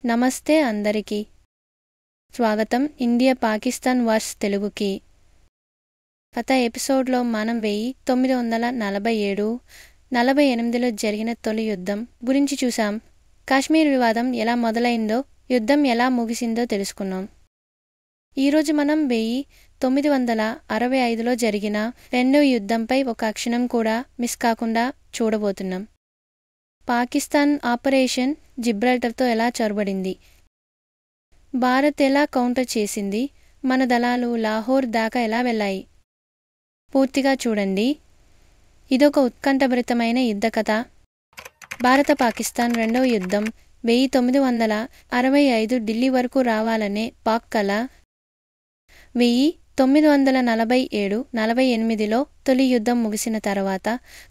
నమస్తే అందరికీ. స్వాగతం ఇండియా పాకిస్తాన్ వర్స్ తెలుగుకి. గత ఎపిసోడ్లో మనం 1947-48లో జరిగిన తొలి యుద్ధం గురించి చూసాం. కాశ్మీర్ వివాదం ఎలా మొదలైందో, యుద్ధం ఎలా ముగిసిందో తెలుసుకున్నాం. ఈరోజు మనం 1965లో జరిగిన రెండో యుద్ధంపై ఒక క్షణం కూడా మిస్ కాకుండా చూడబోతున్నాం. పాకిస్తాన్ ఆపరేషన్ జిబ్రాల్టర్తో ఎలా చొరబడింది, భారత్ ఎలా కౌంటర్ చేసింది, మన దళాలు లాహోర్ దాకా ఎలా వెళ్ళాయి, పూర్తిగా చూడండి. ఇదొక ఉత్కంఠభరితమైన యుద్ధ కథ. భారత పాకిస్తాన్ రెండవ యుద్ధం 1965 ఢిల్లీ వరకు రావాలనే పాక్ కల. 1947-48లో తొలి యుద్ధం ముగిసిన తర్వాత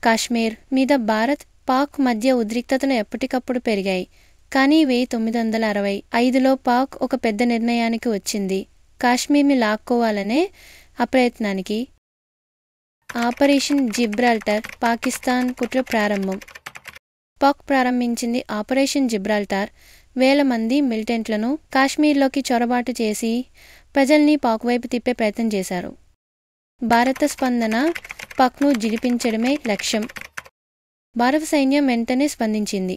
కాశ్మీర్ మీద భారత్ పాక్ మధ్య ఉద్రిక్తతలు ఎప్పటికప్పుడు పెరిగాయి. కానీ 1965లో పాక్ ఒక పెద్ద నిర్ణయానికి వచ్చింది. కాశ్మీర్ని లాక్కోవాలనే అప్రయత్నానికి ఆపరేషన్ జిబ్రాల్టర్ పాకిస్తాన్ కుట్ర ప్రారంభం. పాక్ ప్రారంభించింది ఆపరేషన్ జిబ్రాల్టర్. వేల మంది మిలిటెంట్లను కాశ్మీర్లోకి చొరబాటు చేసి ప్రజల్ని పాక్ వైపు తిప్పే ప్రయత్నం చేశారు. భారత స్పందన పాక్ను జిలిపించడమే లక్ష్యం. భారత సైన్యం వెంటనే స్పందించింది.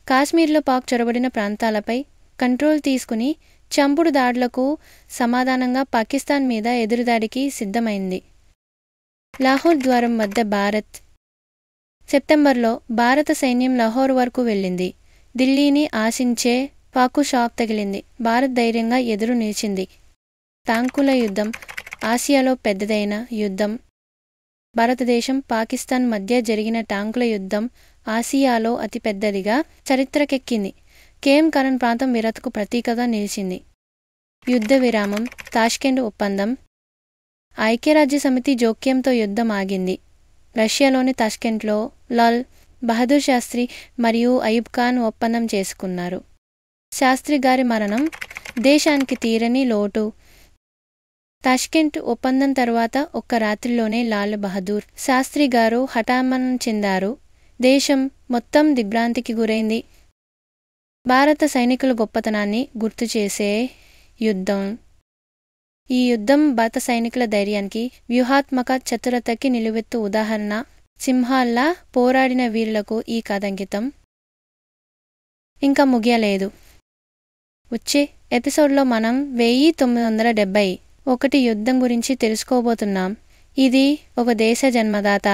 కాశ్మీర్లో పాక్ చొరబడిన ప్రాంతాలపై కంట్రోల్ తీసుకుని చంపుడు దాడులకు సమాధానంగా పాకిస్తాన్ మీద ఎదురుదాడికి సిద్ధమైంది. లాహోర్ ద్వారం వద్ద భారత్. సెప్టెంబర్లో భారత సైన్యం లాహోర్ వరకు వెళ్ళింది. ఢిల్లీని ఆశించే పాక్కు షాక్ తగిలింది. భారత్ ధైర్యంగా ఎదురు నిలిచింది. టాంకుల యుద్ధం ఆసియాలో పెద్దదైన యుద్ధం. భారతదేశం పాకిస్తాన్ మధ్య జరిగిన టాంకుల యుద్ధం ఆసియాలో అతిపెద్దదిగా చరిత్రకెక్కింది. కేఎం కరణ్ ప్రాంతం విరతకు ప్రతీకగా నిలిచింది. యుద్ధ విరామం, తాష్కెంట్ ఒప్పందం. ఐక్యరాజ్యసమితి జోక్యంతో యుద్ధం ఆగింది. రష్యాలోని తాష్కెంట్లో లాల్ బహదూర్ శాస్త్రి మరియు అయూబ్ ఖాన్ ఒప్పందం చేసుకున్నారు. శాస్త్రి గారి మరణం దేశానికి తీరని లోటు. తాష్కెంట్ ఒప్పందం తర్వాత ఒక్క రాత్రిలోనే లాల్ బహదూర్ శాస్త్రి గారు హఠామరణం చెందారు. దేశం మొత్తం దిగ్భ్రాంతికి గురైంది. భారత సైనికుల గొప్పతనాన్ని గుర్తుచేసే యుద్ధం. ఈ యుద్ధం భారత సైనికుల ధైర్యానికి, వ్యూహాత్మక చతురతకి నిలువెత్తు ఉదాహరణ. సింహాల్లా పోరాడిన వీరులకు ఈ కథంకితం. ఇంకా ముగియలేదు. వచ్చే ఎపిసోడ్లో మనం 1971 యుద్ధం గురించి తెలుసుకోబోతున్నాం. ఇది ఒక దేశ జన్మదాత.